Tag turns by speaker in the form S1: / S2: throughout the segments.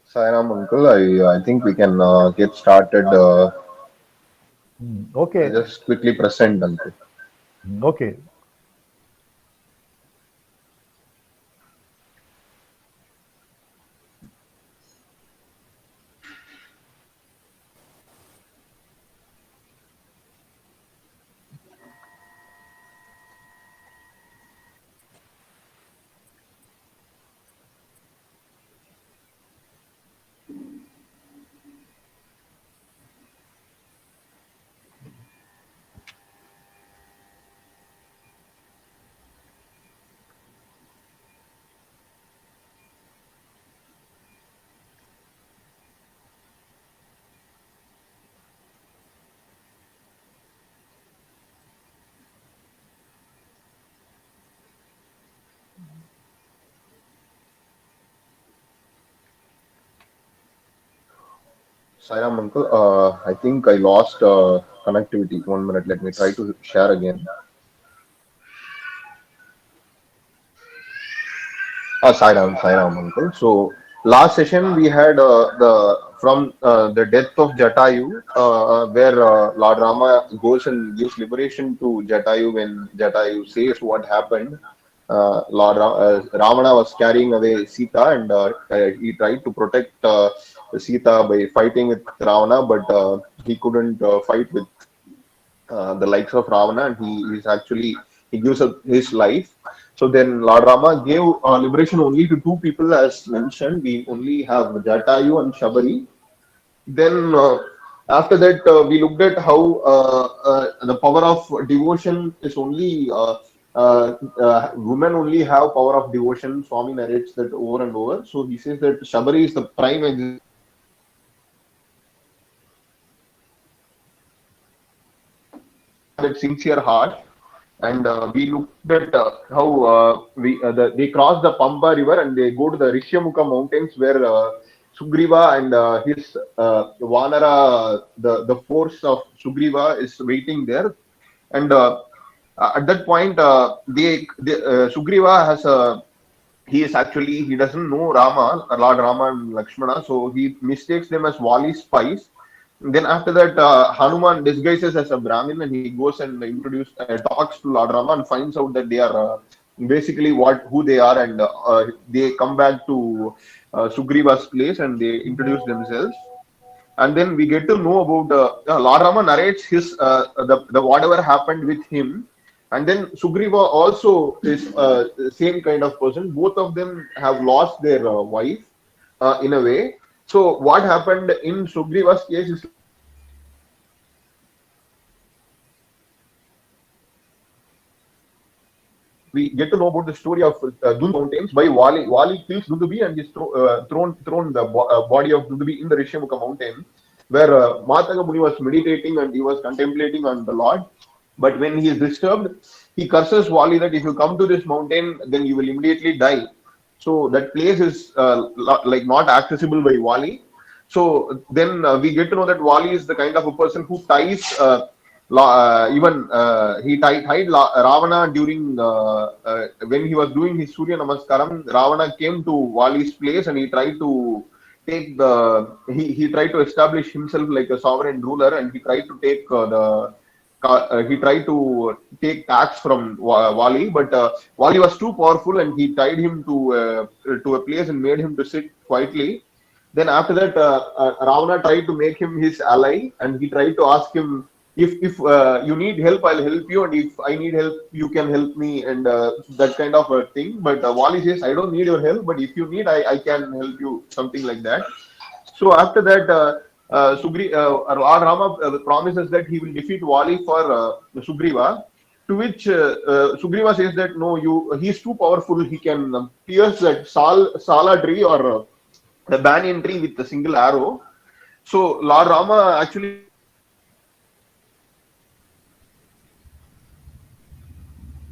S1: Sai Ram, uncle. I think we can get started.
S2: Okay,
S1: Just quickly present, uncle.
S2: okay.
S1: Sai Ram, uncle. I think I lost connectivity. 1 minute. Let me try to share again. Sai Ram, uncle. So last session we had the from the death of Jatayu, where Lord Rama goes and gives liberation to Jatayu when Jatayu says what happened. Ravana was carrying away Sita, and he tried to protect Sita by fighting with Ravana, but he couldn't fight with the likes of Ravana, and he gives up his life. So then Lord Rama gave liberation only to two people, as mentioned. We only have Jatayu and Shabari. Then after that, we looked at how the power of devotion is only women only have power of devotion. Swami narrates that over and over. So he says that Shabari is the prime example that sincere heart. And we looked at how they cross the Pamba river and they go to the Rishyamukha mountains where Sugriva and his Vanara, the force of Sugriva is waiting there. And at that point, Sugriva has a he doesn't know Rama, Lord Rama and Lakshmana, so he mistakes them as Wali's spies. Then after that, Hanuman disguises as a Brahmin and he goes and talks to Lord Rama and finds out that they are basically who they are, and they come back to Sugriva's place and they introduce themselves. And then we get to know about Lord Rama narrates his the whatever happened with him, and then Sugriva also is the same kind of person. Both of them have lost their wife in a way. So what happened in Sugriva's case is we get to know about the story of Mountains by Wali. Wali kills Dundubi and is thrown the body of Dundubi in the Rishyamukha mountain, where Matanga Muni was meditating and he was contemplating on the Lord. But when he is disturbed, he curses Wali that if you come to this mountain, then you will immediately die. So that place is like not accessible by Wali. So then we get to know that Wali is the kind of a person who ties even tied Ravana during when he was doing his Surya Namaskaram. Ravana came to Wali's place and he tried to he tried to establish himself like a sovereign ruler, and he tried to take he tried to take tax from Wali, but Wali was too powerful and he tied him to a place and made him to sit quietly. Then after that, Ravana tried to make him his ally, and he tried to ask him if you need help, I'll help you, and if I need help, you can help me, and that kind of a thing. But Wali says, I don't need your help, but if you need, I can help you, something like that. So after that, Lord Rama promises that he will defeat Wali for Sugriva. To which Sugriva says that no, he's too powerful. He can pierce that Sala tree or the banyan tree with a single arrow. So Lord Rama actually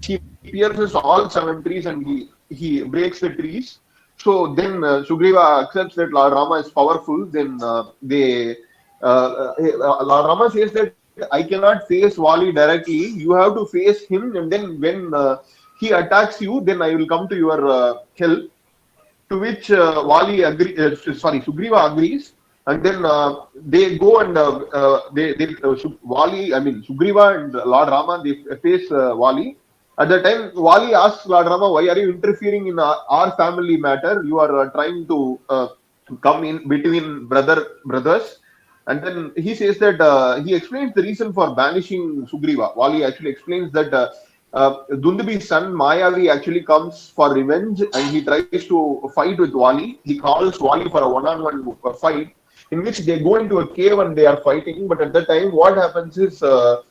S1: he pierces all 7 trees and he breaks the trees. So then Sugriva accepts that Lord Rama is powerful. Then Lord Rama says that I cannot face Wali directly. You have to face him, and then when he attacks you, then I will come to your help. To which Sugriva agrees, and then they go and Sugriva and Lord Rama, they face Wali. At the time, Wali asks Lord Rama, "Why are you interfering in our family matter? You are trying to come in between brothers." And then he says that he explains the reason for banishing Sugriva. Wali actually explains that Dundubi's son Mayavi actually comes for revenge and he tries to fight with Wali. He calls Wali for a one-on-one fight in which they go into a cave and they are fighting. But at that time, what happens is while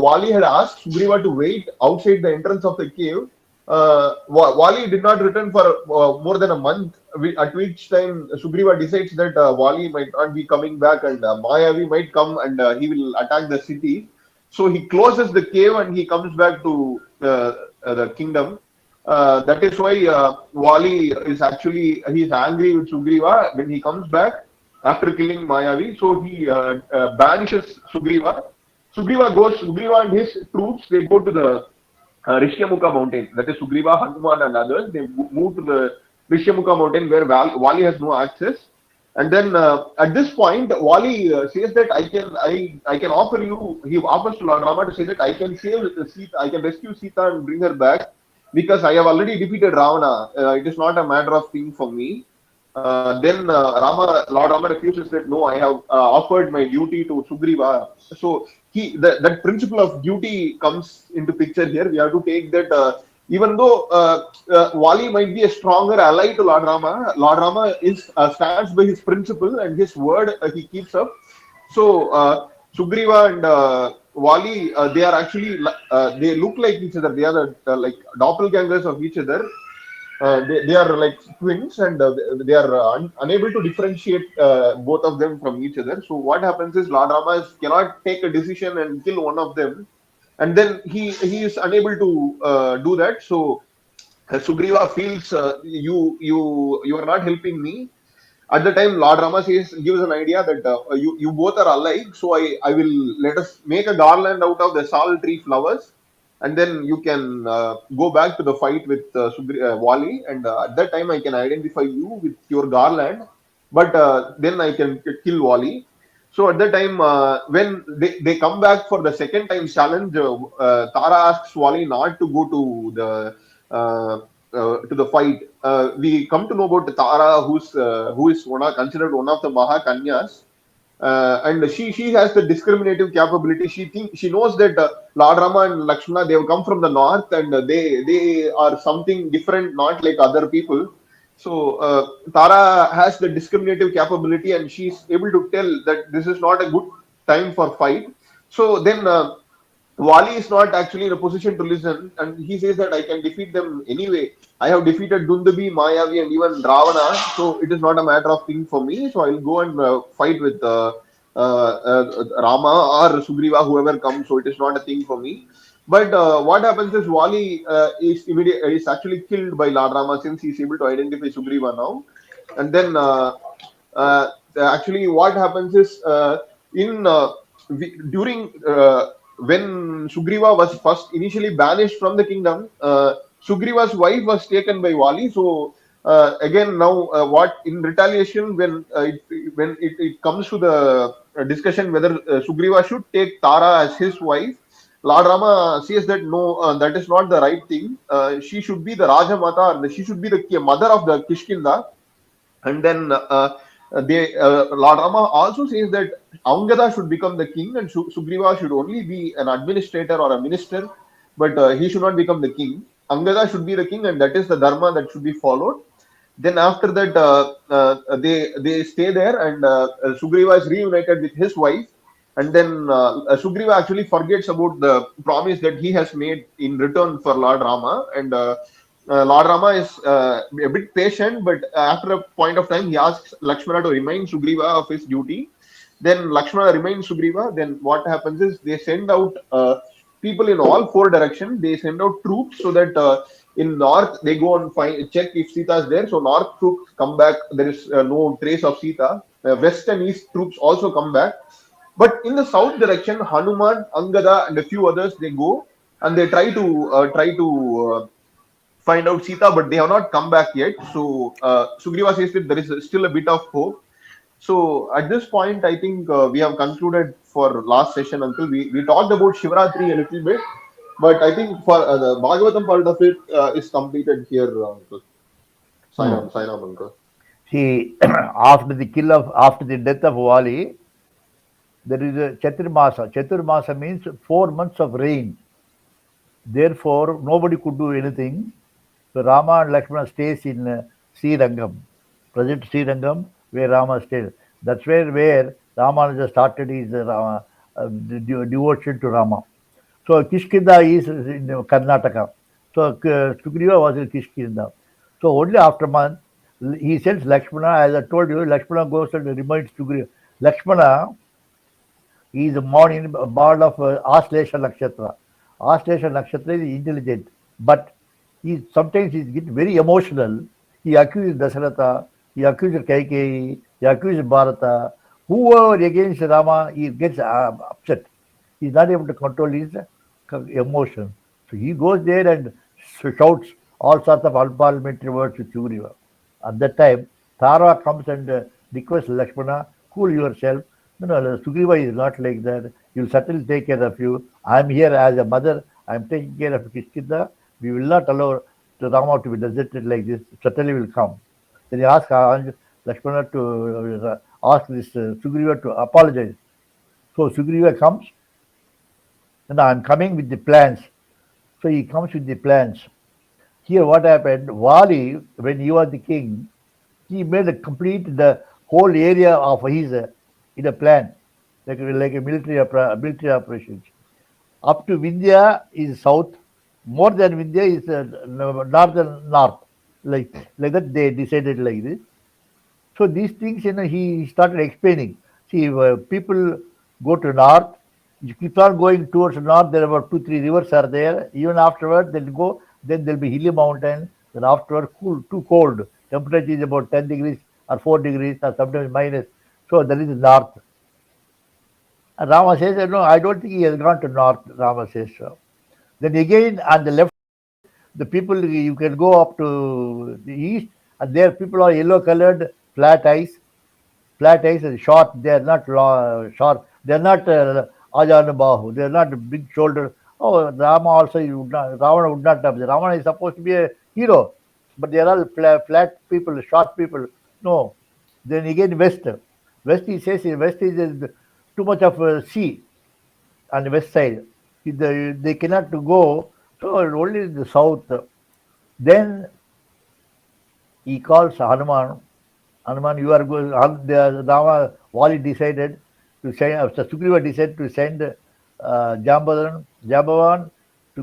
S1: Wali had asked Sugriva to wait outside the entrance of the cave, Wali did not return for more than a month, at which time Sugriva decides that Wali might not be coming back and Mayavi might come and he will attack the city. So he closes the cave and he comes back to the kingdom. That is why Wali is actually he's angry with Sugriva when he comes back after killing Mayavi. So he banishes Sugriva. Sugriva and his troops, they go to the Rishyamukha mountain. That is Sugriva, Hanuman, and others. They move to the Rishyamukha mountain where Wali has no access. And then at this point, Wali says that I can offer you. He offers to Lord Rama to say that I can save Sita, I can rescue Sita and bring her back because I have already defeated Ravana. It is not a matter of thing for me. Lord Rama refuses that no, I have offered my duty to Sugriva. So that principle of duty comes into picture here. We have to take that even though Wali might be a stronger ally to Lord Rama is stands by his principle and his word he keeps up. So Sugriva and Wali, they are actually they look like each other. They are like doppelgangers of each other. They are like twins and they are unable to differentiate both of them from each other. So what happens is Lord Rama cannot take a decision and kill one of them, and then he is unable to do that. So Sugriva feels you are not helping me. At the time, Lord Rama gives an idea that you both are alike, so I will let us make a garland out of the sal tree flowers, and then you can go back to the fight with Wali, and at that time I can identify you with your garland, but then I can kill Wali. So at that time, when they come back for the second time challenge, Tara asks Wali not to go to the fight. We come to know about Tara, who is considered one of the Mahakanyas, and she has the discriminative capability. She knows that Lord Rama and Lakshmana, they have come from the north and they are something different, not like other people. So Tara has the discriminative capability and she's able to tell that this is not a good time for fight. So then Wali is not actually in a position to listen, and he says that I can defeat them anyway. I have defeated Dundubi, Mayavi, and even Ravana, so it is not a matter of thing for me. So I will go and fight with Rama or Sugriva, whoever comes. So it is not a thing for me. But what happens is Wali is actually killed by Lord Rama since he is able to identify Sugriva now, and then actually what happens is in during when Sugriva was first initially banished from the kingdom, Sugriva's wife was taken by Wali. So again now, what in retaliation when it comes to the discussion whether Sugriva should take Tara as his wife, Lord Rama says that no, that is not the right thing. She should be the Rajamata, and she should be the mother of the Kishkinda. And then Lord Rama also says that Angada should become the king and Sugriva should only be an administrator or a minister, but he should not become the king. Angada should be the king, and that is the dharma that should be followed. Then after that, they stay there, and Sugriva is reunited with his wife. And then Sugriva actually forgets about the promise that he has made in return for Lord Rama, and Lord Rama is a bit patient, but after a point of time, he asks Lakshmana to remind Sugriva of his duty. Then Lakshmana reminds Sugriva. Then what happens is they send out people in all four directions. They send out troops so that in north they go and check if Sita is there. So north troops come back. There is no trace of Sita. West and east troops also come back. But in the south direction, Hanuman, Angada, and a few others they go and they try to find out Sita, but they have not come back yet. So Sugriva says that there is still a bit of hope. So at this point, I think we have concluded for last session, Uncle. We talked about Shivratri a little bit, but I think for the Bhagavatam part of it is completed here, Uncle.
S2: No.
S1: Sign on, Uncle.
S2: See, after the death of Vali, there is a Chaturmasa. Chaturmasa means 4 months of rain. Therefore, nobody could do anything. So Rama and Lakshmana stays in Srirangam, present Srirangam, where Rama stays. That's where Ramanuja started his devotion to Rama. So Kishkinda is in Karnataka. So Sugriva was in Kishkinda. So only after a month, he sends Lakshmana. As I told you, Lakshmana goes and reminds Sugriva. Lakshmana is born of Aslesha Nakshatra. Aslesha Nakshatra is intelligent, but sometimes he gets very emotional. He accuses Dasaratha, he accuses Kaikeyi, he accuses Bharata. Whoever against Rama, he gets upset. He's not able to control his emotion. So he goes there and shouts all sorts of unparliamentary words to Sugriva. At that time, Tara comes and requests Lakshmana, cool yourself. No, Sugriva is not like that. You'll certainly take care of you. I'm here as a mother. I'm taking care of Kishkinda. We will not allow the Rama to be deserted like this. Certainly will come. Then he asks Lakshmana to ask this Sugriva to apologize. So Sugriva comes, and I'm coming with the plans. So he comes with the plans. Here, what happened? Vali, when he was the king, he made a complete the whole area of his in a plan, like a military operations. Up to Vindhya is south, more than Vindhya is northern north. Like that, they decided like this. So these things, he started explaining. See, people go to north. You keep on going towards north. There are about 2, 3 rivers are there. Even afterward, they'll go. Then there'll be hilly mountain. Then afterward, cool, too cold. Temperature is about 10 degrees or 4 degrees or sometimes minus. So that is north. And Rama says, no, I don't think he has gone to north. Rama says so. Then again on the left side, the people you can go up to the east, and there people are yellow colored, flat eyes and short. They are not short. They are not Ajanabahu. They are not big shoulder. Oh, Rama also would not. Ravana would not have. Ravana is supposed to be a hero, but they are all flat people, short people. No. Then again west. West he says west is too much of a sea on the west side. They cannot go. So only the south. Then he calls Hanuman. Hanuman, you are going. Rama Vali decided to send. Sugriva decided to send Jambavan to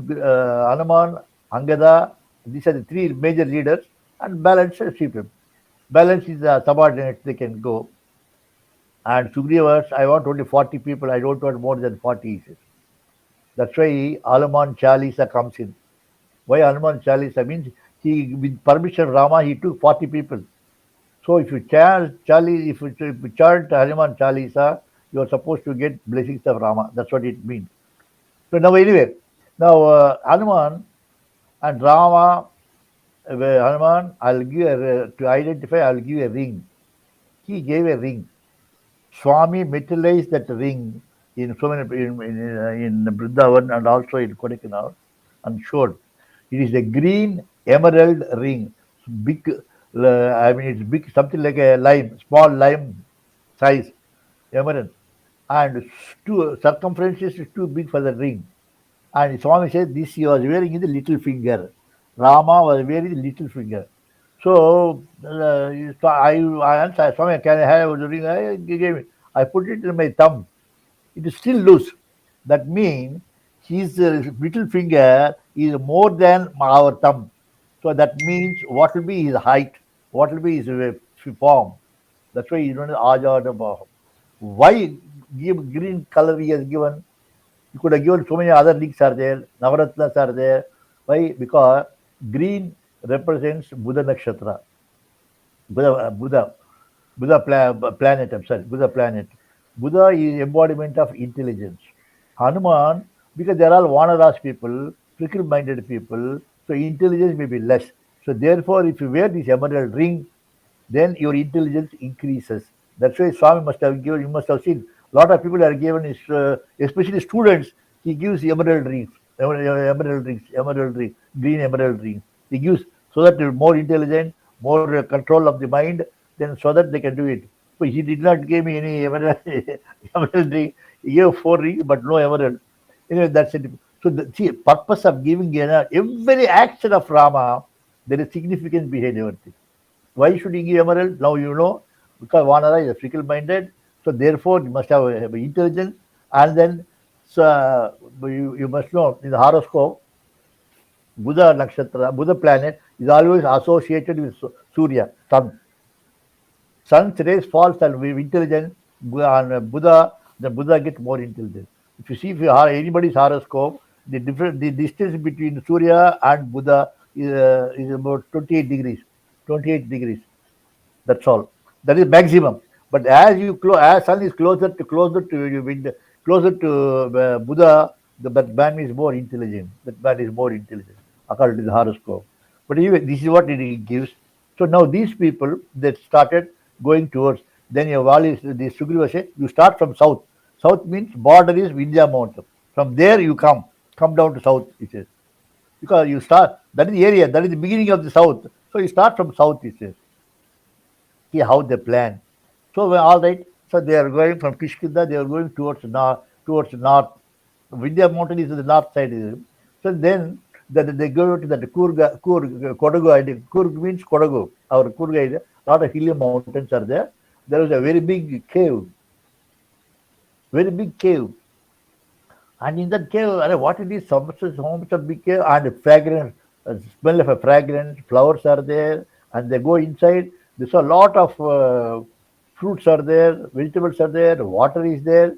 S2: Hanuman, Angada. These are the three major leaders, and balance sheep. Balance is subordinates. They can go. And Sugriva, I want only 40 people. I don't want more than 40. He says. That's why Hanuman Chalisa comes in. Why Hanuman Chalisa means he, with permission of Rama, he took 40 people. So if you chant Hanuman Chalisa, you are supposed to get blessings of Rama. That's what it means. So now anyway, now Hanuman and Rama, Hanuman, I'll give to identify. I'll give a ring. He gave a ring. Swami metallized that ring in so many in Brindavan and also in Kodaikanal and showed. It is a green emerald ring, big. I mean, it's big, something like a lime, small lime size emerald, and circumference is too big for the ring. And Swami said this he was wearing in the little finger. Rama was wearing the little finger. So I answered, Swami, can I have the ring? He gave me. I put it in my thumb. It is still loose. That means his little finger is more than our thumb. So that means what will be his height, what will be his form. That's why he is known as Ajada. Why give green color he has given? You could have given so many other links are there, Navaratnas are there. Why? Because green represents Buddha Nakshatra, Buddha planet. I'm sorry, Buddha planet. Buddha is embodiment of intelligence. Hanuman, because they are all Vanaras people, fickle-minded people, So intelligence may be less. So therefore, if you wear this emerald ring, then your intelligence increases. That's why Swami must have given, you must have seen, a lot of people are given, especially students, he gives emerald rings, emerald ring, green emerald ring. He gives so that you're more intelligent, more control of the mind, then so that they can do it. But he did not give me any emerald, emerald ring. He gave 4 rings, but no emerald. Anyway, that's it. So the see, purpose of giving every action of Rama, there is significance behind everything. Why should he give emerald? Now you know, because Vanara is fickle minded, so therefore you must have intelligence, and then so, you must know in the horoscope, Buddha nakshatra, Buddha planet is always associated with Surya, sun. Sun's rays falls and with intelligence on Buddha, the Buddha gets more intelligent. If you see if you are anybody's horoscope, the distance between Surya and Buddha is about 28 degrees. 28 degrees. That's all. That is maximum. But as as sun is closer to Buddha, that man is more intelligent. That man is more intelligent according to the horoscope. But anyway, this is what it gives. So now these people that started going towards. Then your wall is the Sugriva said, you start from south. South means border is Vindhya mountain. From there you come down to south. It says because you start that is the area that is the beginning of the south. So you start from south. It says. See how they plan. So all right. So they are going from Kishkinda. They are going towards north. Towards north. Vindhya mountain is the north side. So then they go to that Kodagu island. Kurg means Kodagu. Our Kurg island. A lot of hilly mountains are there. There is a very big cave. Very big cave. And in that cave, what it is, so much of big cave and fragrance, smell of a fragrance, flowers are there, and they go inside. There's a lot of fruits are there, vegetables are there, water is there,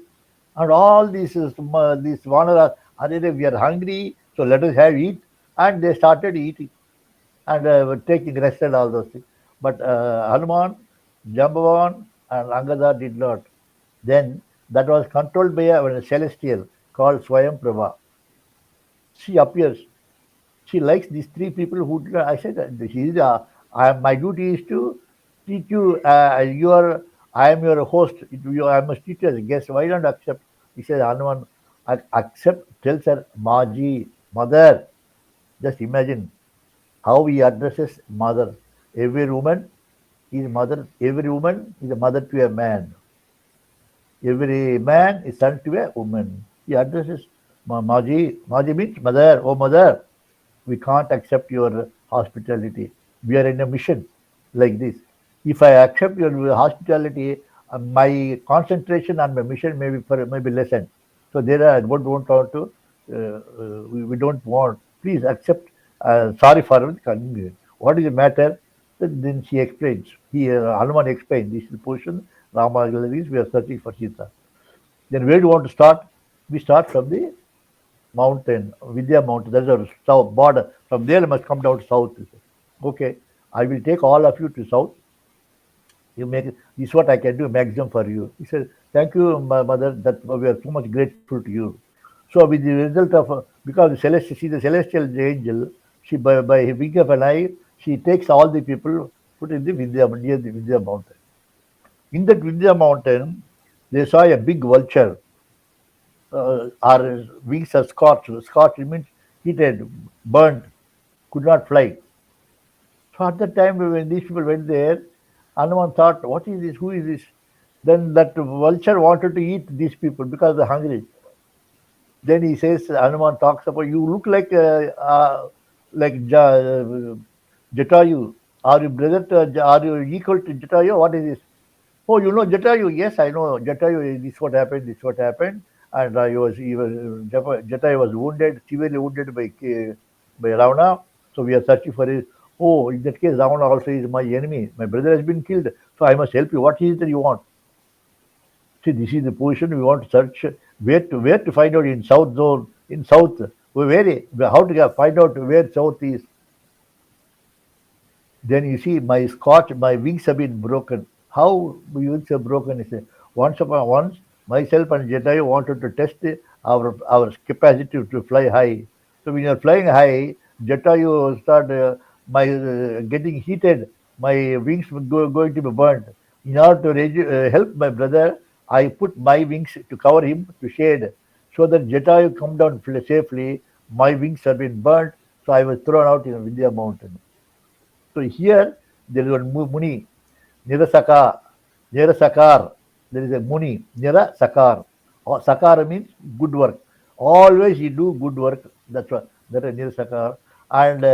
S2: and all these wanderers are there. We are hungry, so let us have eat. And they started eating and taking rest and all those things. But Hanuman, Jambavan, and Angada did not. Then that was controlled by a celestial called Swayam Prabha. She appears. She likes these 3 people who I said my duty is to teach you. I am your host. I must teach you as a guest. Why don't you accept? He says Hanuman, accept. Tells her Maji, mother. Just imagine how he addresses mother. Every woman is mother. Every woman is a mother to a man. Every man is son to a woman. He addresses Maji. Maji means mother. Oh, mother, we can't accept your hospitality. We are in a mission like this. If I accept your hospitality, my concentration on my mission may be lessened. So there I don't want to. We don't want. Please accept. Sorry for coming. What is the matter? Then she explains. Hanuman explains this portion. Rama is we are searching for Sita. Then where do you want to start? We start from the mountain, Vidya mountain. That's our south border. From there, I must come down to south. Okay, I will take all of you to south. You make this is what I can do maximum for you. He said, thank you, my mother. That we are so much grateful to you. So with the result of because the celestial angel, she by wink of an eye, she takes all the people put in the Vidya near the Vidya mountain. In that Vidya mountain, they saw a big vulture. Our wings are scorched. Scorched means heated, burnt, could not fly. So at that time, when these people went there, Hanuman thought, what is this? Who is this? Then that vulture wanted to eat these people because they're hungry. Then he says, Hanuman talks about, you look like Jatayu. Are you brother are you equal to Jatayu? What is this? Oh, you know Jatayu? Yes, I know Jatayu. This what happened. This what happened. And Jatayu was wounded, severely wounded by Ravana. So we are searching for it. Oh, in that case, Ravana also is my enemy. My brother has been killed, so I must help you. What is it that you want? See, this is the position we want to search. Where to find out in south zone, in south. How to find out where south is? Then you see my wings have been broken. How wings have broken? He said, once, myself and Jetayu wanted to test our capacity to fly high. So when you are flying high, Jatayu start getting heated. My wings were going to be burned. In order to help my brother, I put my wings to cover him to shade, so that Jatayu come down safely. My wings have been burnt, so I was thrown out in Vindhya mountain. So here there is one Muni, Nirasaka, Nirasakar. There is a Muni, Nirasakar. Sakara means good work. Always he do good work. That's what that is Nirasakar. And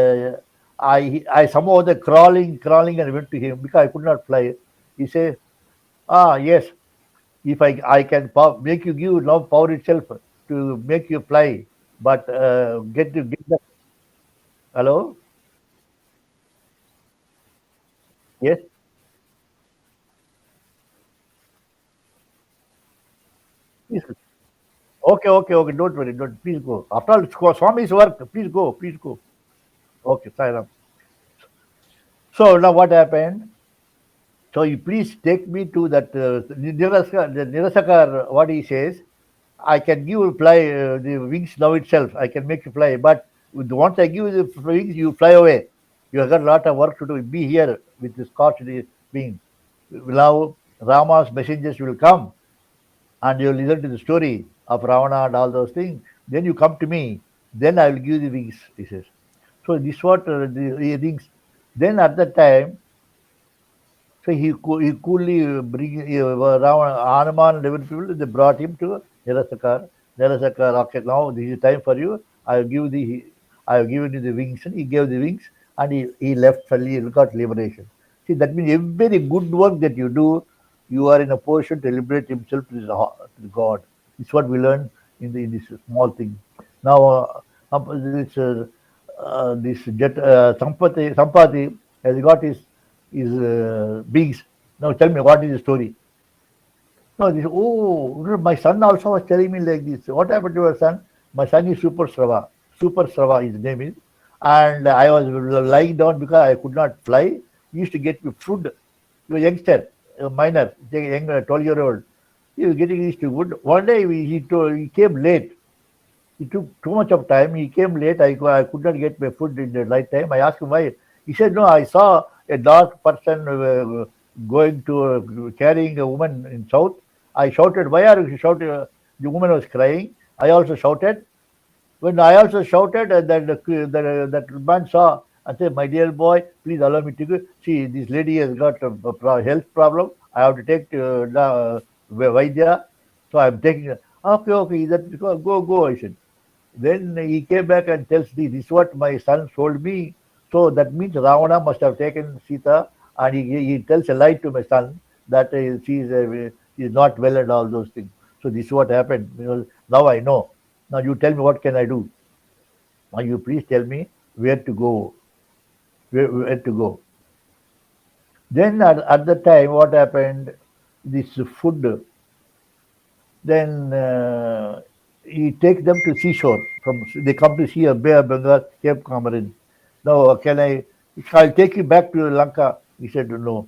S2: I somehow the crawling and went to him because I could not fly. He says, yes, if I can make you give love power itself to make you fly, but get the hello, yes. Please. Okay. Don't worry. Don't please go. After all, it's Swami's work. Please go. Please go. Okay, Sai Ram. So now what happened? So you please take me to that Nirasakar. What he says, I can give you fly the wings now itself. I can make you fly, but once I give you the wings, you fly away. You have got a lot of work to do. Be here with the scorched wings. Now Rama's messengers will come and you listen to the story of Ravana and all those things, then you come to me, then I will give you the wings, he says. So this what the wings. Then at that time, so he coolly bring Ravana, Hanuman and every people, they brought him to Nirasakar. Nirasakar, okay, now this is time for you. I have given you the wings, and he gave the wings, and he left fully, he got liberation. See, that means every good work that you do, you are in a position to liberate himself to God. It's what we learn in this small thing. Now, this Sampati has got his beings. Now tell me, what is the story? No, this, oh, my son also was telling me like this. What happened to your son? My son is Super Srava. Super Srava, his name is. And I was lying down because I could not fly. He used to get me food. He was a youngster, a minor, young 12-year-old. He was getting used to food. One day he came late. He took too much of time. He came late. I could not get my food in the night time. I asked him why. He said, no, I saw a dark person going to carrying a woman in south. I shouted, why are you shouting? The woman was crying. I also shouted. When I also shouted, that man saw and said, my dear boy, please allow me to go. See, this lady has got a health problem. I have to take the Vaidya. So I'm taking, okay, that, go, I said. Then he came back and tells me, this is what my son told me. So that means Ravana must have taken Sita, and he tells a lie to my son that she is not well and all those things. So this is what happened. Now I know. Now you tell me, what can I do? Now you please tell me where to go. Where to go. Then at the time, what happened? This food. Then he takes them to seashore. They come to see a Bay of Bengal, Cape Comorin. Now, I'll take you back to Lanka. He said, no.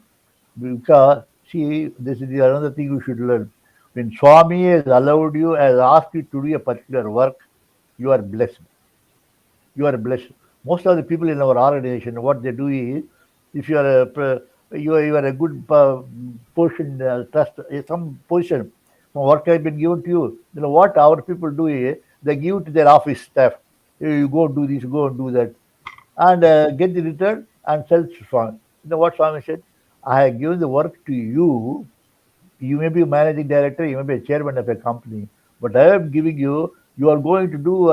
S2: Because, see, this is another thing you should learn. When Swami has allowed you, has asked you to do a particular work, you are blessed. You are blessed. Most of the people in our organization, what they do is, if you are a good position, trust, some position, some work has been given to you. What our people do is, they give it to their office staff. You go do this, go and do that, and get the return and sell Swami. What Swami said? I have given the work to you. You may be a managing director, you may be a chairman of a company, but I am giving you, you are going to do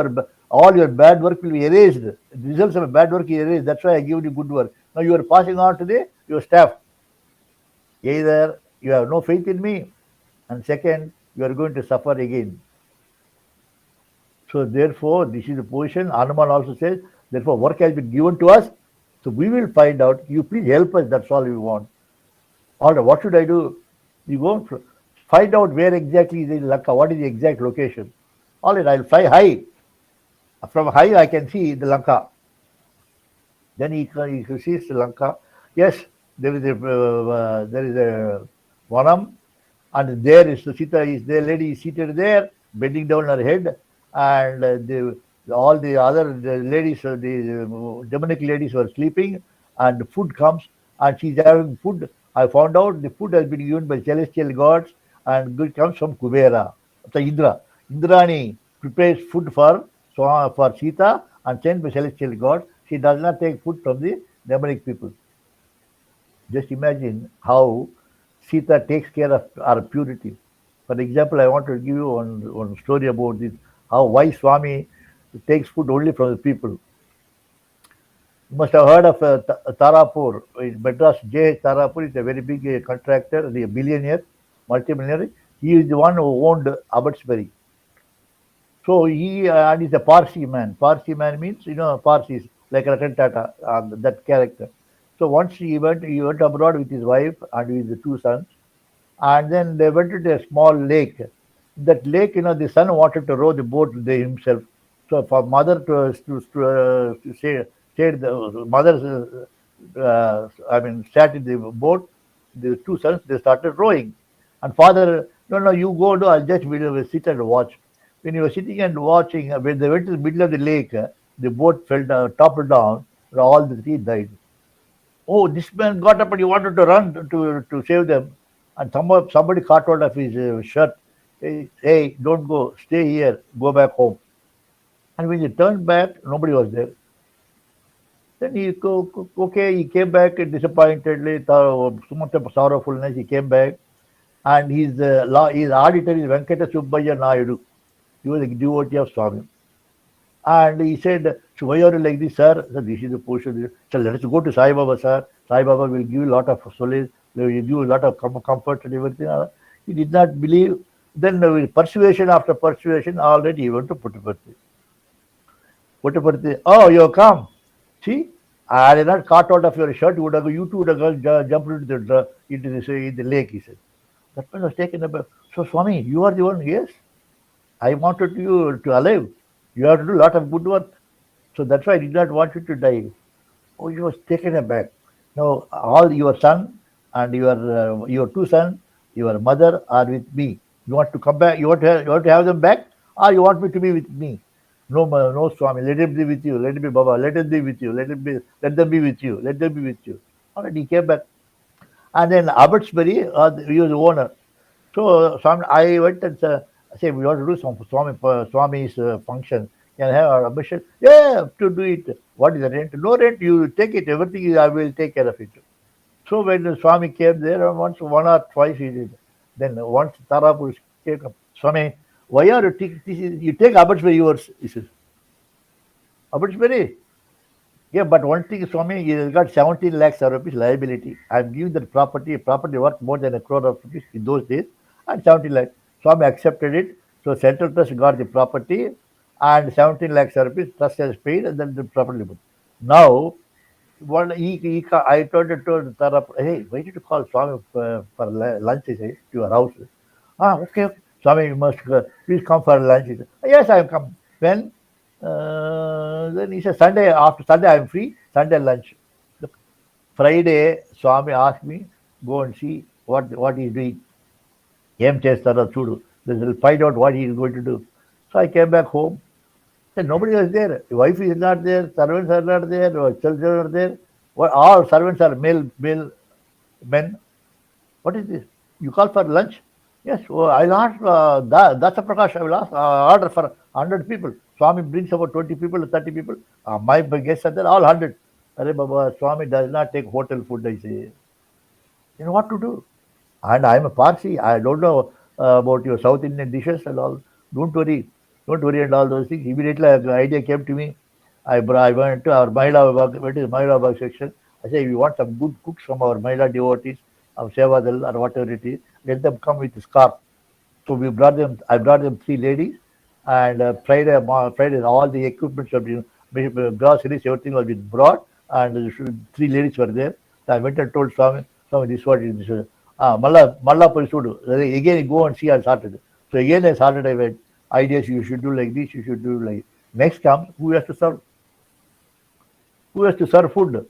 S2: all your bad work will be erased. The results of a bad work is erased. That's why I give you good work. Now you are passing on to your staff. Either you have no faith in me, and second, you are going to suffer again. So therefore, this is the position. Hanuman also says, therefore, work has been given to us. So we will find out. You please help us. That's all we want. All right, what should I do? You go find out where exactly is in Lanka. What is the exact location? All right, I'll fly high. From high, I can see the Lanka. Then he sees the Lanka. Yes, there is a Vanam, and there is Sita. Is the lady is seated there, bending down her head, and All the ladies, the demonic ladies were sleeping, and the food comes, and she's having food. I found out the food has been given by celestial gods, and it comes from Kubera, the Indra. Indrani prepares food for Sita and sent by celestial gods. She does not take food from the demonic people. Just imagine how Sita takes care of our purity. For example, I want to give you one story about this, how why Swami takes food only from the people. You must have heard of Tarapur in Madras. J. Tarapur is a very big contractor, a billionaire, multimillionaire. He is the one who owned Abbotsbury. So he and he's a Parsi man. Parsi man means Parsis like Ratan Tata, that character. So once he went abroad with his wife and his two sons, and then they went to a small lake. That lake, the son wanted to row the boat they himself. So for mother to say the mother, sat in the boat. The two sons they started rowing, and father, no, you go, no, I'll just sit and watch. When he was sitting and watching, when they went to the middle of the lake, the boat fell down, toppled down, and all the three died. Oh, this man got up and he wanted to run to save them. And somebody caught hold of his shirt. Hey, don't go. Stay here. Go back home. And when he turned back, nobody was there. Then he came back disappointedly, somewhat of sorrowfulness. He came back, and his auditor is Venkata Subbaya Naidu. He was a devotee of Swami. And he said, so why are you like this, sir? So this is the portion. So let us go to Sai Baba, sir. Sai Baba will give you a lot of solace, will give you a lot of comfort and everything. He did not believe. Then with persuasion after persuasion, already he went to Puttaparthi. Puttaparthi, oh, you have come. See, I did not cut out of your shirt. You two would have jumped into the lake, he said. That man was taken aback. So, Swami, you are the one? Yes. I wanted you to alive. You have to do a lot of good work. So that's why I did not want you to die. Oh, he was taken aback. Now, all your son and your two sons, your mother are with me. You want to come back? You want to have them back, or you want me to be with me? No, no, Swami. Let him be with you. Let him be Baba. Let him be with you. Let them be with you. Let them be with you. All right, he came back. And then Abbotsbury, he was the owner. So I went and said, we want to do some Swami's function. Can I have our ambition? Yeah, to do it. What is the rent? No rent, you take it. Everything I will take care of it. So when the Swami came there, once, one or twice he did. Then once Tarapur came, Swami, why are you take Abbotsbury yours? He says, Abbotsbury? Yeah, but one thing, Swami, he has got 17 lakhs of rupees liability. I'm giving that property worth more than a crore of rupees in those days, and 17 lakhs. Swami accepted it. So Central Trust got the property, and 17 lakhs of rupees trust has paid, and then the property limit. Now, I told Tarap, hey, why did you call Swami for lunch, he said, to your house? Okay. Swami, you must please come for lunch. He said, yes, I am come. When? Then he said, Sunday, after Sunday I am free, Sunday lunch. Friday, Swami asked me, go and see what he is doing. Em chestara chudu. They'll find out what he is going to do. So I came back home. Then nobody was there. The wife is not there, servants are not there, children are there. All servants are male men. What is this? You call for lunch? Yes, I'll ask Dasa Prakash, I will ask order for 100 people. Swami brings about 20 people or 30 people. My guests are there, all 100. Arey Baba, Swami does not take hotel food, I say. You know what to do? And I'm a Parsi. I don't know about your South Indian dishes and all. Don't worry. Don't worry and all those things. Immediately the idea came to me. I went to our Mahila Bag section. I say, we want some good cooks from our Mahila devotees of Sevadal or whatever it is. Let them come with a scarf. So I brought them 3 ladies, and Friday all the equipment have been, groceries, everything was been brought, and 3 ladies were there. So I went and told Swami, this is what it is. Malla Parisudu. Again, go and see on Saturday. So again, on Saturday, I went, ideas, you should do like this, you should do like. Next comes, who has to serve? Who has to serve food?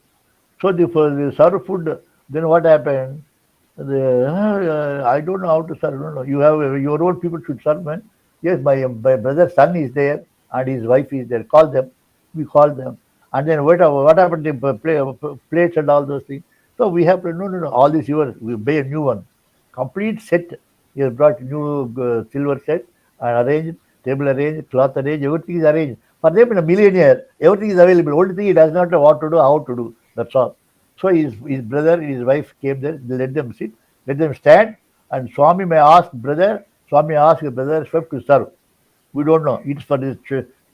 S2: So the serve food, then what happened? I don't know how to serve. No. You have your own people should serve, man. Yes, my brother's son is there, and his wife is there. Call them. We call them. And then what happened to plates and all those things? So we have to, no, all this yours. We buy a new one. Complete set. He has brought new silver set and arranged, table arranged, cloth arranged, everything is arranged. For them, in a millionaire, everything is available. Only thing he does not know what to do, how to do. That's all. So his brother and his wife came there, they let them sit, let them stand, and Swami may ask brother, Swami asked his brother Swift to serve. We don't know. It's for this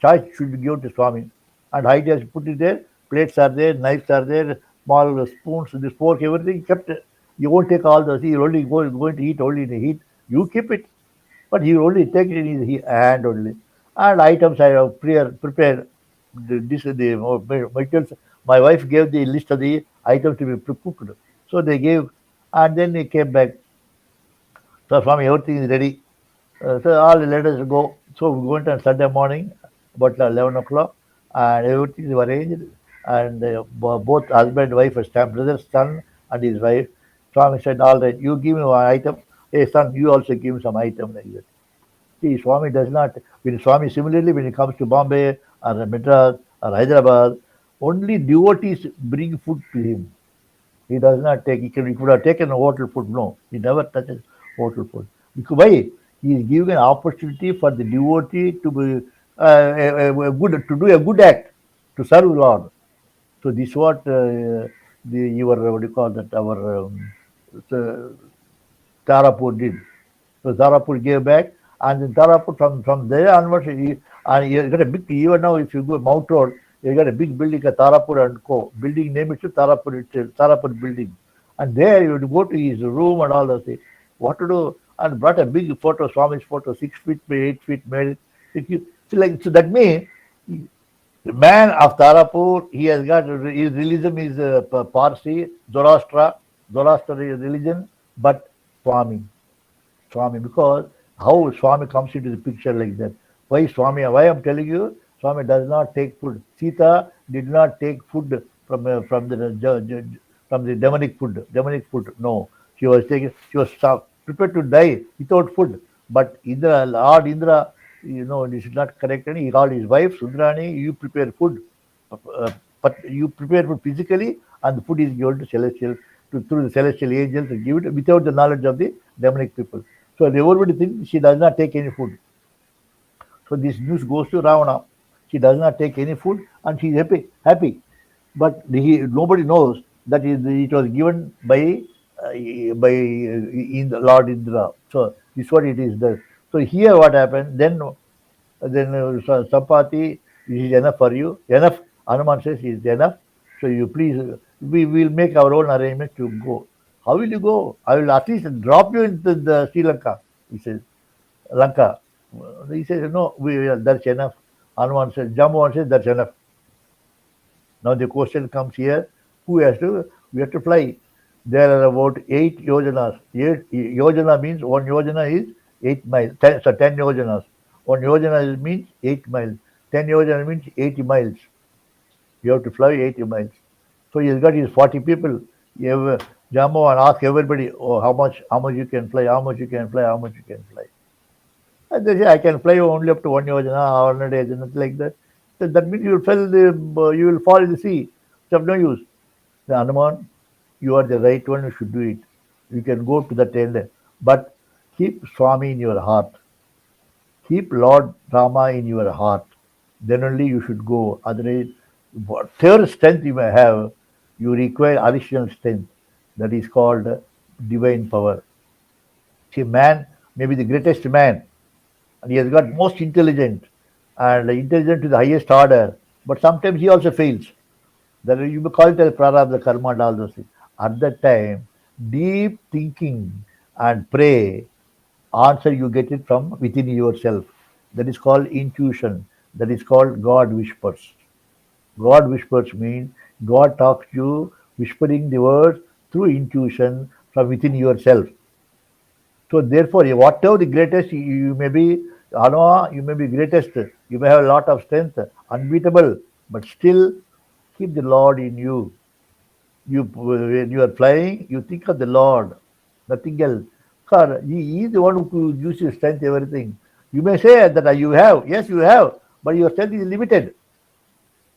S2: choice should be given to Swami. And I just put it there. Plates are there, knives are there, small spoons, this fork, everything kept. You won't take all those. You're only going to eat only in the heat. You keep it, but you only take it in his hand only. And items I have prepared. My wife gave the list of the items to be cooked. So they gave, and then he came back. So Swami, everything is ready. So all let us go. So we went on Sunday morning, about 11 o'clock, and everything is arranged. And both husband, wife, brother's son, and his wife. Swami said, "All right, you give me one item. Hey son, you also give me some item like that." See, Swami does not. When Swami similarly, when he comes to Bombay or Madras or Hyderabad, only devotees bring food to him. He does not take. He could have taken a hotel food. No, he never touches hotel food. Because why? He is giving an opportunity for the devotee to be good, to do a good act, to serve Lord. So this is what your what do you call that, our uh, Tarapur did. So Tarapur gave back, and then Tarapur from there onwards, and you got a big, even now if you go Mount Road, you got a big building, a Tarapur and Co. Building name itself Tarapur itself, Tarapur building. And there you would go to his room and all those things. What to do? And brought a big photo, Swami's photo, 6 feet by 8 feet made. So that means the man of Tarapur, he has got his religion is Parsi, Zoroaster religion, but Swami. Swami, because how Swami comes into the picture like that. Why Swami? Why I'm telling you, Swami does not take food. Sita did not take food from the demonic food. Demonic food. No, she was taking. She was prepared to die without food. But Indra, Lord Indra, this is not correct. And he called his wife Sundrani. You prepare food, but you prepare food physically, and the food is given to celestial through the celestial angels and give it without the knowledge of the demonic people. So everybody thinks she does not take any food. So this news goes to Ravana. She does not take any food and she is happy. But nobody knows that it was given by Lord Indra. So this is what it is there. So here what happened, then Sampati, this is enough for you. Enough. Hanuman says is enough. So you please, we will make our own arrangement to go. How will you go? I will at least drop you into the Sri Lanka. He says, Lanka. He says, no, that's enough. Hanuman says, Jammu says, that's enough. Now the question comes here, we have to fly. There are about 8 yojanas. Yojana means 1 yojana is 8 miles. 10 yojanas. 1 yojana means 8 miles. 10 yojana means 80 miles. You have to fly 80 miles. So he's got his 40 people. Jammu and ask everybody, how much you can fly, how much you can fly. And they say, I can fly only up to 1 yojana or 100 yojana, nothing like that. So that means you will fall in the sea. It's of no use. The Hanuman, you are the right one, you should do it. You can go to that end. But keep Swami in your heart. Keep Lord Rama in your heart. Then only you should go. Otherwise, whatever strength you may have, you require additional strength. That is called divine power. See, man may be the greatest man, and he has got most intelligent to the highest order, but sometimes he also fails. That you may call it as prarabdha, karma, and all those things. At that time, deep thinking and pray, answer you get it from within yourself. That is called intuition. That is called God whispers. God whispers means God talks to you, whispering the words through intuition from within yourself. So therefore, whatever the greatest you may be, you may be greatest, you may have a lot of strength, unbeatable, but still keep the Lord in you. When you are flying, you think of the Lord, nothing else. God, He is the one who gives you strength, everything. You may say that you have, yes, you have, but your strength is limited.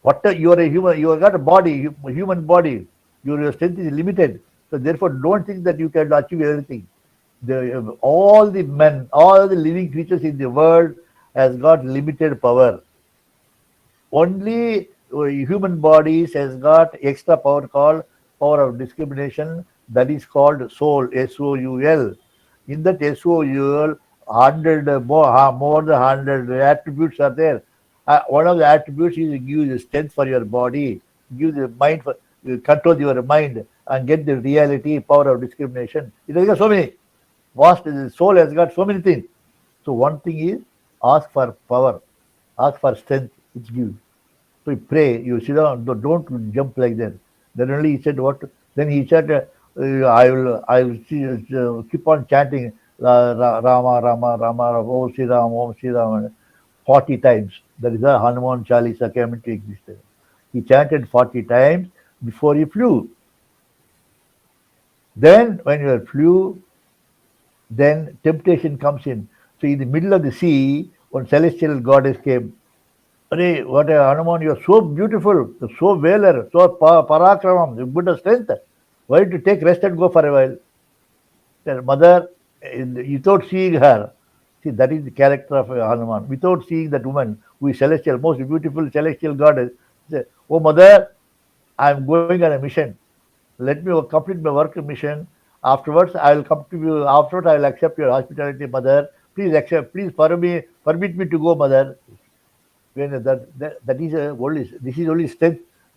S2: What you are a human, you have got a body, human body. Your strength is limited. So therefore, don't think that you can achieve everything. All the men, all the living creatures in the world has got limited power. Only human bodies has got extra power called power of discrimination, that is called soul, soul. In that soul 100 more than 100 attributes are there. One of the attributes is give you strength for your body, give the mind for control your mind and get the reality, power of discrimination. It has got so many vast. The soul has got so many things. So one thing is ask for power, ask for strength, it's given. So you pray, you sit down, don't jump like that. Then only he said what? Then he said, I will keep on chanting Rama, Rama, Rama, Om Sri Ram, 40 times. That is a Hanuman Chalisa came into existence. He chanted 40 times before he flew. Then when you flew, then temptation comes in. So in the middle of the sea, one celestial goddess came. Arey, what a Hanuman, you are so beautiful, so valor, so parakramam, you good strength. Why don't you take rest and go for a while? Then mother, without seeing her, see that is the character of Hanuman. Without seeing that woman who is celestial, most beautiful celestial goddess, say, oh mother, I am going on a mission. Let me complete my work mission. Afterwards, I will come to you. Afterwards, I will accept your hospitality, mother. Please accept. Please permit me to go, mother. When that is only this is only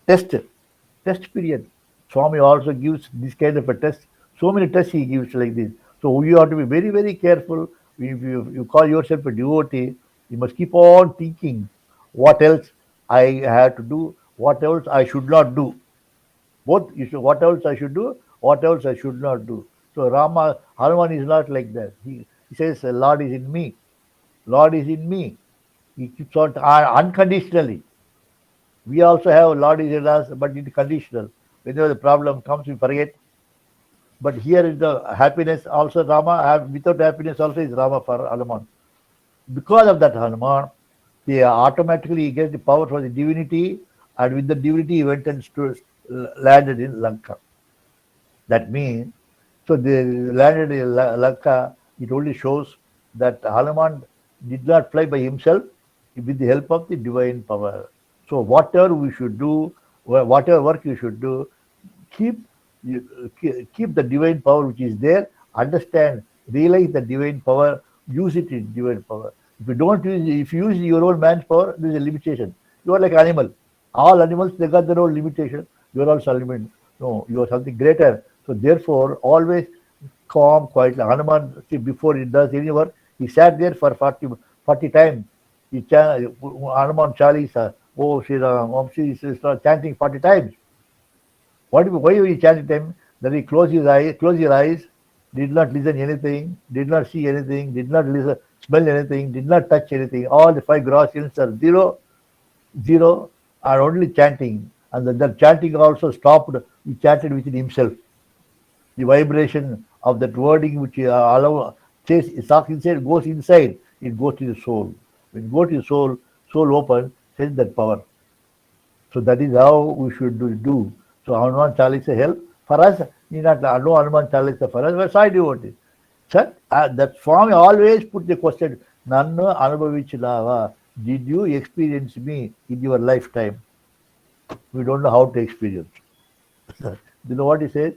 S2: test period. Swami also gives this kind of a test. So many tests he gives like this. So you have to be very, very careful. If you call yourself a devotee, you must keep on thinking what else I have to do, what else I should not do. Both you should, what else I should do, what else I should not do. So Hanuman is not like that. He says, Lord is in me. Lord is in me. He keeps on unconditionally. We also have Lord is in us, but it's conditional. Whenever the problem comes, we forget. But here is the happiness also Rama. Without happiness also is Rama for Hanuman. Because of that Hanuman, he automatically gets the power for the divinity, and with the divinity he went and landed in Lanka. That means, so they landed in Lanka. It only shows that Hanuman did not fly by himself, with the help of the divine power. So whatever we should do, whatever work you should do, keep keep the divine power which is there. Understand, realize the divine power, use it in divine power. If you don't use, if you use your own man's power, there is a limitation. You are like animal. All animals they got their own limitation. You are also limited. No, you are something greater. So therefore, always calm, quietly. Hanuman, see, before he does any work, he sat there for 40 times. Hanuman Chalisa, oh Sri Ram, Om Sri started chanting 40 times. Why he chanting time? Then he closed his eyes, did not listen anything, did not see anything, did not listen, smell anything, did not touch anything. All the five gross senses are zero, and only chanting. And then the chanting also stopped. He chanted within himself. The vibration of that wording which says inside goes inside. It goes to the soul. When it goes to the soul open, sends that power. So that is how we should do. So Hanuman Chalisa help for us. Need not no Hanuman Chalisa for us. But Sai devotee. Sir, that Swami always put the question: Nannu Anubhavichilava. Did you experience me in your lifetime? We don't know how to experience. You know what he says?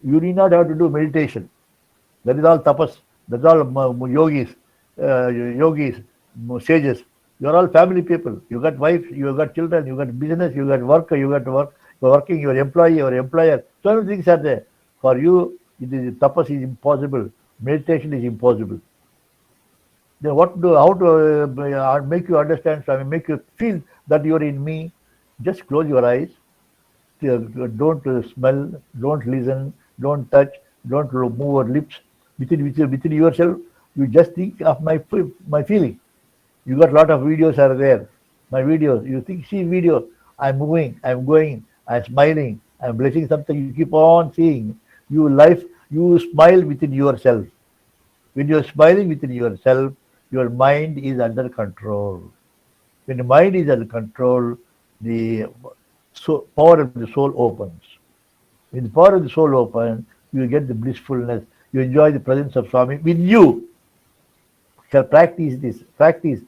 S2: You need not have to do meditation. That is all tapas. That's all yogis, sages. You are all family people. You got wife, you got children, you got business, you got work, you got work. You are working, your employee, your employer. So many things are there. For you, tapas is impossible. Meditation is impossible. Then how to make you understand, so I mean, make you feel that you are in me? Just close your eyes. Don't smell, don't listen, don't touch, don't move your lips. Within yourself, you just think of my feeling. You got a lot of videos are there. My videos, you think, see video. I'm moving, I'm going, I'm smiling, I'm blessing something. You keep on seeing. You smile within yourself. When you're smiling within yourself, your mind is under control. When the mind is under control, the power of the soul opens. When the power of the soul opens, you get the blissfulness. You enjoy the presence of Swami with you. Shall practice this. Practice.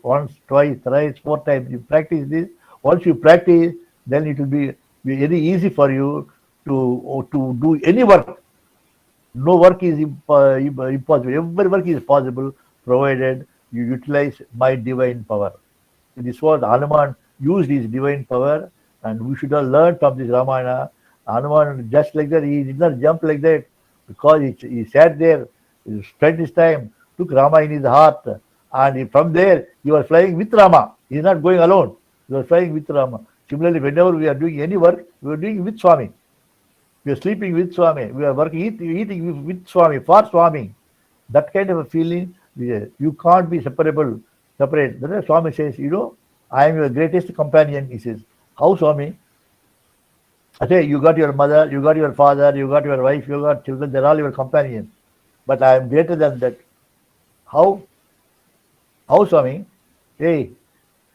S2: Once, twice, thrice, 4 times. You practice this. Once you practice, then it will be very easy for you to do any work. No work is impossible. Every work is possible provided you utilize my divine power. This was Hanuman used his divine power, and we should have learned from this Ramayana. Hanuman, just like that, he did not jump like that because he sat there, he spent his time, took Rama in his heart, and from there he was flying with Rama. He is not going alone. He was flying with Rama. Similarly, whenever we are doing any work, we are doing with Swami. We are sleeping with Swami. We are working, eating with Swami, for Swami. That kind of a feeling, you can't be separate. That's why Swami says, I am your greatest companion. He says, how, Swami? I say, you got your mother, you got your father, you got your wife, you got children, they're all your companions. But I am greater than that. How? How, Swami? Hey,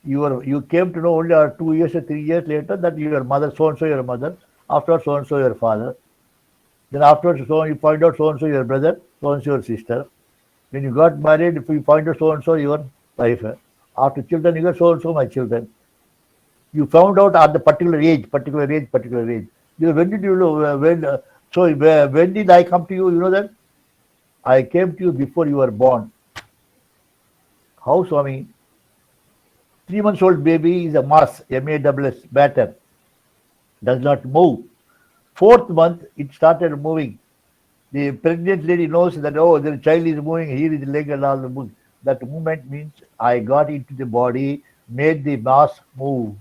S2: you came to know only 2 years or 3 years later that your mother, so-and-so your mother, afterwards so-and-so your father. Then afterwards you find out so-and-so your brother, so-and-so your sister. When you got married, if you find out so-and-so your wife. After children, you got so-and-so my children. You found out at the particular age. When did you know? When did I come to you? You know that? I came to you before you were born. How, Swami? 3 months old baby is a mass, M-A-S-S, matter. Does not move. 4th month, it started moving. The pregnant lady knows that, the child is moving, here is the leg and all the moving. That movement means I got into the body, made the mass move.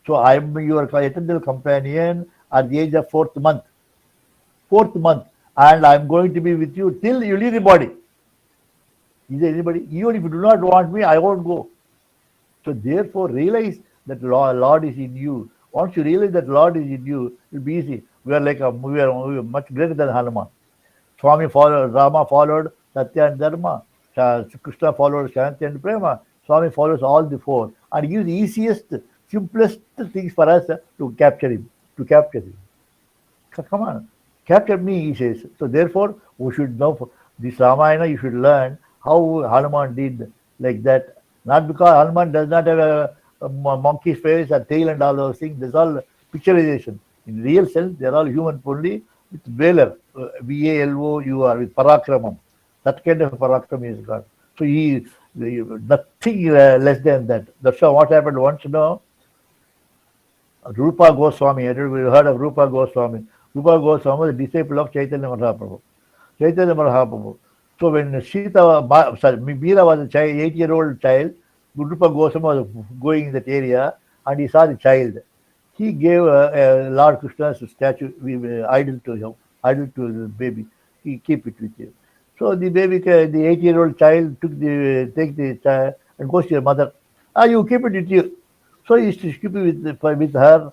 S2: So I am your eternal companion at the age of 4th month. 4th month. And I am going to be with you till you leave the body. Is there anybody? Even if you do not want me, I won't go. So therefore, realize that Lord is in you. Once you realize that Lord is in you, it will be easy. We are much greater than Hanuman. Swami followed, Rama followed Satya and Dharma. Krishna followed Shanti and Prema. Swami follows all the 4 and gives the easiest, simplest things for us to capture him. Come on, capture me, he says. So therefore, we should know this Ramayana. You should learn how Hanuman did like that. Not because Hanuman does not have a monkey's face, a tail, and all those things. That's all picturization. In real sense, they are all human only with valor, V-A-L-O-U-R, with parakramam. That kind of parakram is God. So nothing less than that. That's what happened once, Rupa Goswami. I don't know if you heard of Rupa Goswami. Rupa Goswami was a disciple of Chaitanya Mahaprabhu. So when Meera was a child, 8-year-old child, Rupa Goswami was going in that area and he saw the child. He gave Lord Krishna's statue, idol to the baby. He keep it with him. So the baby, the 8-year-old child take the child and goes to your mother. You keep it with you. So he used to keep it with her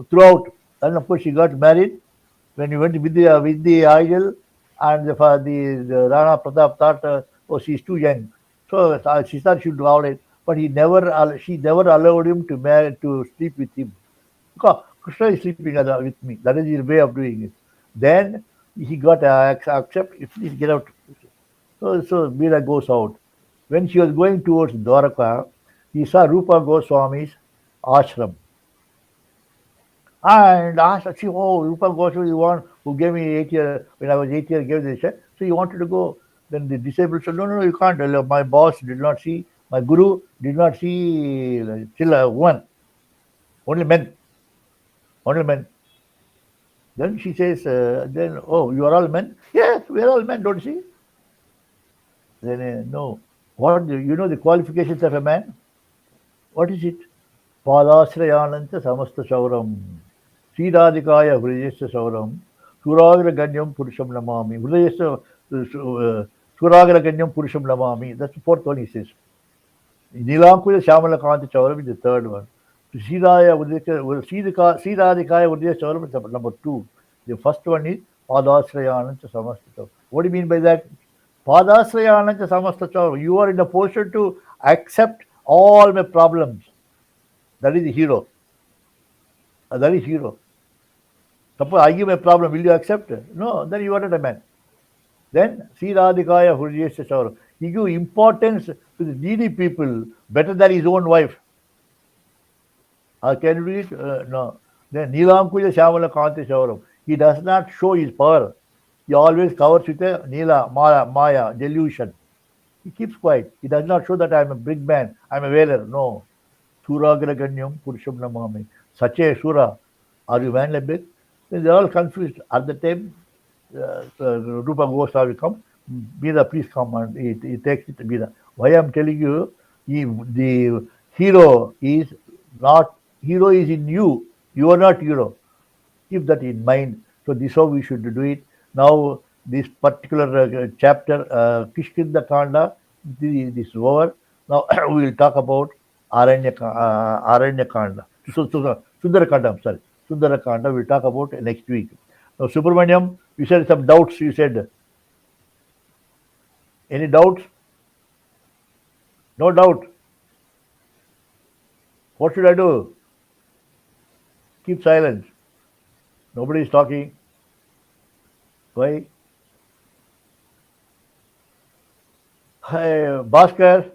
S2: throughout. And of course she got married. When he went with the idol, and the Rana Pratap thought, she's too young. So she thought she would allow it. But she never allowed him to sleep with him. Because Krishna is sleeping with me. That is his way of doing it. Then he got accept, please get out. So Meera goes out. When she was going towards Dwaraka, he saw Rupa Goswami's ashram. And asked, Rupa Goswami, the one who gave me 8 years, when I was 8 years, gave this. So he wanted to go. Then the disabled said, no, you can't. My boss did not see, my guru did not see woman. Only men. Then she says, you are all men? Yes, we are all men, don't you see? Then, no. What you know the qualifications of a man? What is it? Padasrayananta samasta sauram. Sridadikaya Hridayasya Sauram, Suragra Ganyam Purusham Namami. Suragra Ganyam Purusham Namami. That's the 4th one he says. Nilankuya Shamala Kanta Chauram is the 3rd one. Sridadikaya Hridayasya Sauram is number 2. The first one is Padasrayananta Samasta Sauram. What do you mean by that? Padasrayanancha samasta. You are in a position to accept all my problems. That is the hero. That is hero. Suppose I give a problem, will you accept? No, then you are not a man. Then see Radhikaya Huriyesha Shaur. He gives importance to the needy people better than his own wife. Can you read? No. Then Neelamkuja Shyamala Kanti Shauram. He does not show his power. He always covers with a Neela, Maya, delusion. He keeps quiet. He does not show that I am a big man, I am a whaler. No. Suragraganyam Purusham Namami. Such a Sura. Are you man like big? Then they're all confused. At the time, Rupa Goswami come, Bida, please come, and he takes it to Bida. Why I'm telling you, the hero is not, hero is in you. You are not hero. Keep that in mind. So this is how we should do it. Now, this particular chapter, Kishkinda Kanda, this is over. Now we will talk about Aranya Kanda. Sundara Kanda, I'm sorry. Sundara Kanda we'll talk about next week. Now, Subramaniam, you said some doubts, you said. Any doubts? No doubt. What should I do? Keep silence. Nobody is talking. Why? Hey, Bhaskar.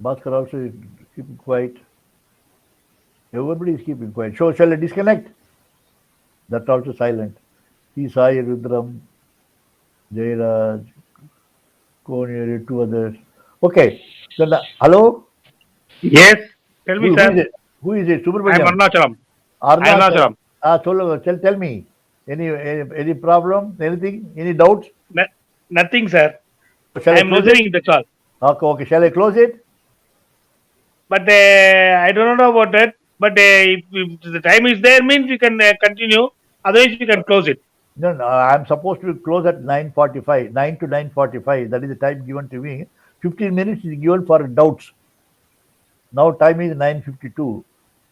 S2: Bhaskar also is keeping quiet. Everybody is keeping quiet. So shall I disconnect? That's also silent. See Sai Rudram, Jairaj, Koniri, two others. Okay. Then, hello?
S3: Yes, tell me,
S2: Who
S3: sir.
S2: is it? Who is it?
S3: I'm
S2: Subramaniam.
S3: Arnachalam.
S2: Arnachalam.
S3: Arnachalam.
S2: Tell me. Any problem? Anything? Any doubts?
S3: Nothing, sir.
S2: Shall
S3: I'm
S2: close
S3: listening to the call.
S2: Okay. Shall I close it?
S3: But I don't know about that. But if the time is there, means you can continue. Otherwise, you can close it.
S2: No, I'm supposed to close at 9:45, 9 to 9:45. That is the time given to me. 15 minutes is given for doubts. Now time is 9:52.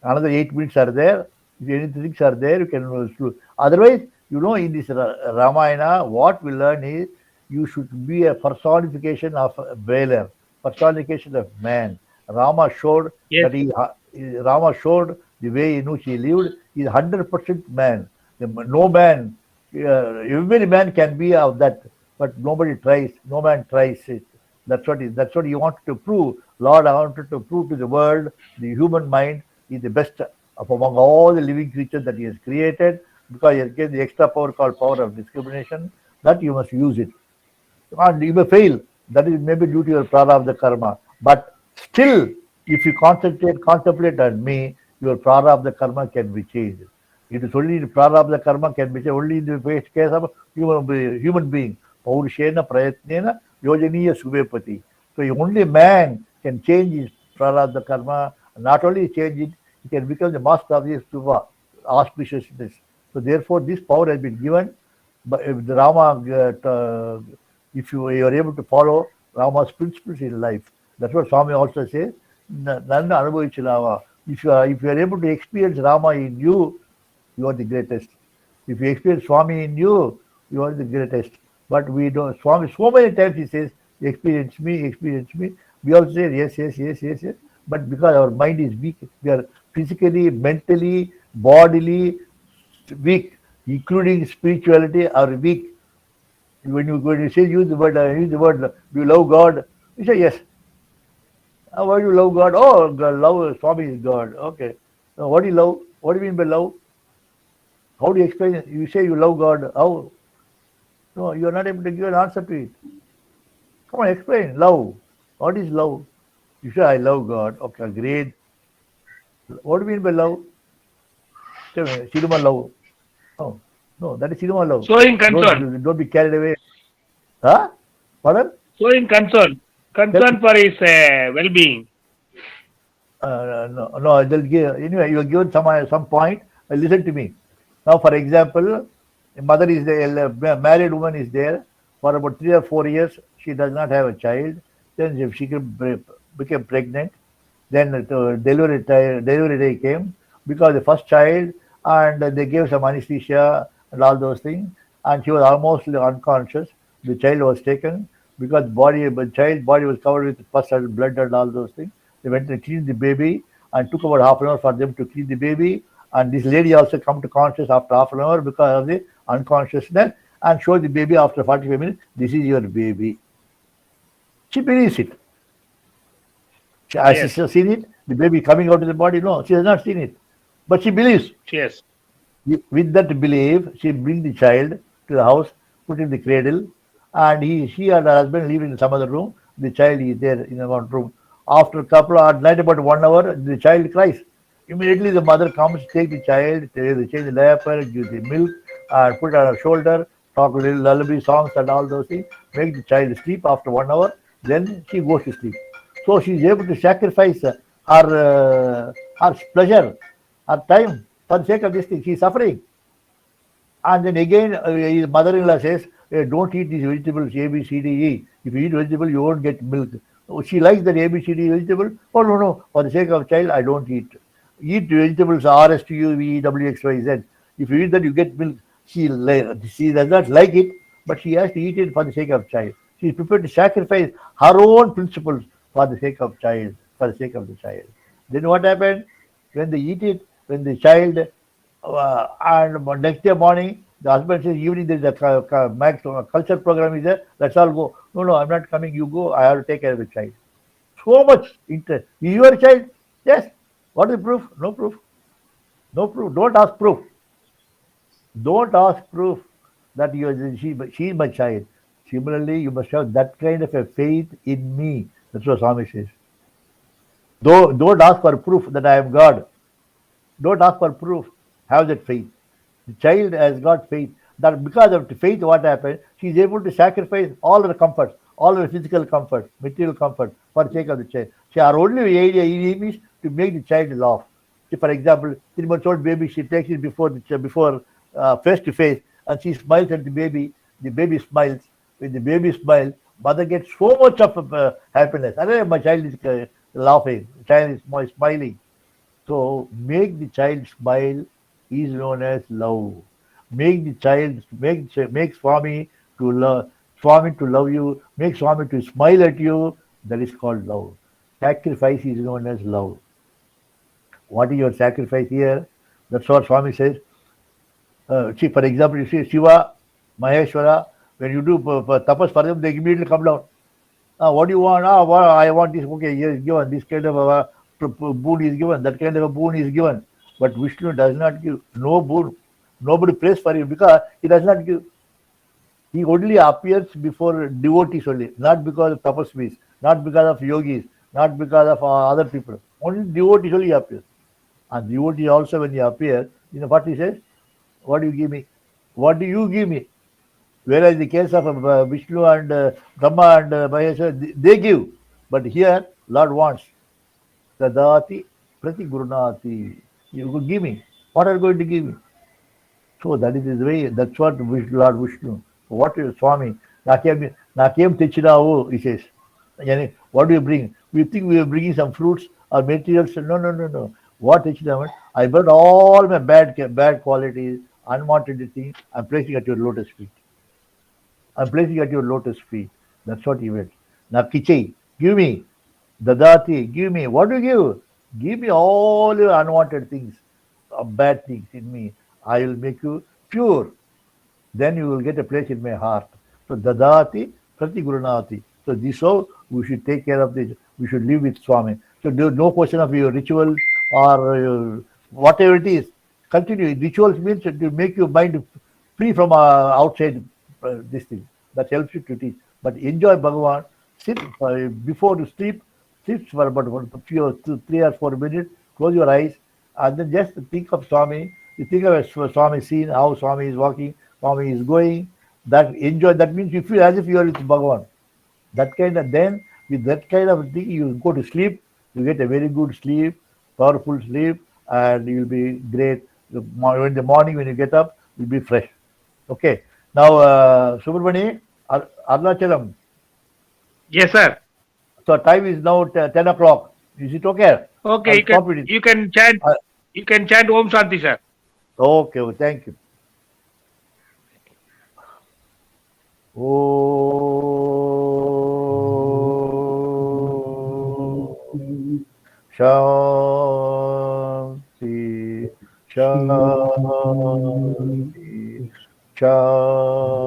S2: Another 8 minutes are there. If anything are there, you can. Otherwise, in this Ramayana, what we learn is you should be a personification of a Vailer, personification of man. Rama showed
S3: Yes.
S2: that Rama showed the way in which he lived. He is 100% man. No man, every man can be of that, but nobody tries. No man tries it. That's what he wanted to prove. Lord, I wanted to prove to the world the human mind is the best of among all the living creatures that he has created, because he has given the extra power called power of discrimination, that you must use it. And you may fail. That is maybe due to your prarabdha karma. But still, if you contemplate on me, your prarabdha karma can be changed. It is only the prarabdha karma can be changed only in the case of human being. Paurushena prayatnena yojaniya subepati. So only man can change his prarabdha karma. Not only change it, he can become the master of his suva, auspiciousness. So therefore, this power has been given. But if the Rama, if you are able to follow Rama's principles in life, that's what Swami also says. Nanda Anubhavichinava. If you are able to experience Rama in you, you are the greatest. If you experience Swami in you, you are the greatest. But we don't. Swami, so many times he says, experience me, experience me. We all say yes. But because our mind is weak, we are physically, mentally, bodily weak, including spirituality, are weak. When you say use the word, do you love God? You say yes. Why do you love God? Oh, God, love Swami is God. Okay. Now, what do you love? What do you mean by love? How do you explain it? You say you love God. How? No, you are not able to give an answer to it. Come on, explain. Love. What is love? You say I love God. Okay, great. What do you mean by love? Tell me, cinema love. No, that is cinema love.
S3: Showing concern.
S2: Don't be carried away. Huh? Pardon?
S3: Showing concern. Concern for his well-being.
S2: No. They'll give, anyway, you are given some point. Listen to me. Now, for example, a mother is there, a married woman is there for about 3 or 4 years. She does not have a child. Then she became pregnant. Then the delivery day came because the first child, and they gave some anesthesia and all those things. and she was almost unconscious. The child was taken because child body was covered with pus and blood and all those things. They went and cleaned the baby and took about half an hour for them to clean the baby. And this lady also come to conscious after half an hour because of the unconsciousness and showed the baby after 45 minutes. This is your baby. She believes it. Has
S3: Yes.
S2: she seen it? The baby coming out of the body? No, she has not seen it. But she believes.
S3: Yes.
S2: With that belief, she brings the child to the house, put in the cradle, and she and her husband live in some other room. The child is there in one room. After a couple of night, about 1 hour, the child cries. Immediately, the mother comes, take the child, change the diaper, give the milk, and put it on her shoulder, talk little lullaby songs and all those things, make the child sleep after 1 hour. Then she goes to sleep. So she is able to sacrifice her pleasure, her time for the sake of this thing. She is suffering. And then again, his mother-in-law says, don't eat these vegetables, A, B, C, D, E. If you eat vegetable, you won't get milk. Oh, she likes that A, B, C, D vegetable. Oh, no, no. For the sake of child, I don't eat. Eat vegetables R, S, T, U, V, E, W, X, Y, Z. If you eat that, you get milk. She does not like it, but she has to eat it for the sake of child. She is prepared to sacrifice her own principles for the sake of child, for the sake of the child. Then what happened? When they eat it, when the child, and next day morning, the husband says, evening there is a culture program is there, let's all go. No, no, I'm not coming, you go, I have to take care of the child. So much interest. Is your child? Yes. What is the proof? No proof. No proof. Don't ask proof. Don't ask proof that she is my child. Similarly, you must have that kind of a faith in me. That's what Swami says. Don't ask for proof that I am God. Don't ask for proof. Have that faith. The child has got faith. That because of the faith, what happened? She is able to sacrifice all her comforts, all her physical comfort, material comfort for the sake of the child. So our only idea is to make the child laugh. See, for example, 3 months old baby, she takes it before face to face, and she smiles at the baby. The baby smiles. When the baby smiles, mother gets so much of happiness. My child is laughing. The child is smiling. So make the child smile is known as love. Make the child make Swami to love you, make Swami to smile at you. That is called love. Sacrifice is known as love. What is your sacrifice here? That's what Swami says. See, for example, you see Shiva, Maheshwara, when you do tapas for them, they immediately come down. What do you want? I want this. Okay, here is given. This kind of a boon is given. That kind of a boon is given. But Vishnu does not give no boon. Nobody prays for him because he does not give. He only appears before devotees only, not because of tapasvis, not because of yogis, not because of other people. Only devotees only appears. And devotees also, when he appears, you know what he says? What do you give me? What do you give me? Whereas in the case of Vishnu and Brahma and Maheshwara, they give. But here, Lord wants. Tadati prati gurunati. You could give me. What are you going to give me? So that is his way. That's what Lord Vishnu. What is Swami? Nakem techinavu, he says. What do you bring? We think we are bringing some fruits or materials. No. What techinavu? I brought all my bad qualities, unwanted things. I'm placing at your lotus feet. I'm placing at your lotus feet. That's what he meant. Now, Kichai, give me. Dadati, give me. What do you give? Give me all your unwanted things, bad things in me. I will make you pure. Then you will get a place in my heart. So, Dadati, Prati Gurunati. So, this how we should take care of this. We should live with Swami. So, there is no question of your rituals or whatever it is. Continue. Rituals means to make your mind free from outside this thing. That helps you to teach. But enjoy Bhagavan. Sit before you sleep. Sit for about 3 or 4 minutes. Close your eyes. And then just think of Swami. You think of a Swami scene, how Swami is walking, Swami is going. That enjoy. That means you feel as if you are with Bhagavan. That kind of, then with that kind of thing, you go to sleep. You get a very good sleep, powerful sleep, and you will be great. In the morning when you get up, you'll be fresh. Okay. Now, Subramani, Arnachalam.
S3: Yes, sir.
S2: So time is now 10 o'clock. Is it okay?
S3: Okay, you can chant. You can chant Om Shanti, sir.
S2: Okay, well, thank you. Om Shanti, Shanti, Shanti.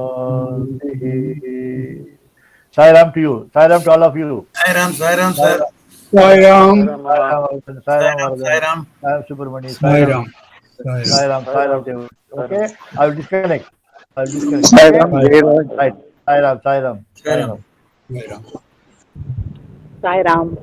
S2: Sai Ram to you. Sai Ram to all of you.
S4: Sai Ram,
S2: Sai
S4: sir.
S2: Ram,
S5: Sai Ram.
S2: Sai Ram, Sai Ram,
S4: Sai
S2: Vardhan.
S4: Ram.
S2: Sai Ram Subramani.
S5: Sai
S2: Sai
S5: Ram.
S2: Ram, Sai Ram, Sai Ram. Dev. Okay, I will disconnect.
S1: Sai
S2: Okay?
S1: Ram, Jai Ram.
S2: Right. Sai Ram, Sai Ram,
S4: Sai Ram.
S5: Sai Ram.
S6: Sai Ram.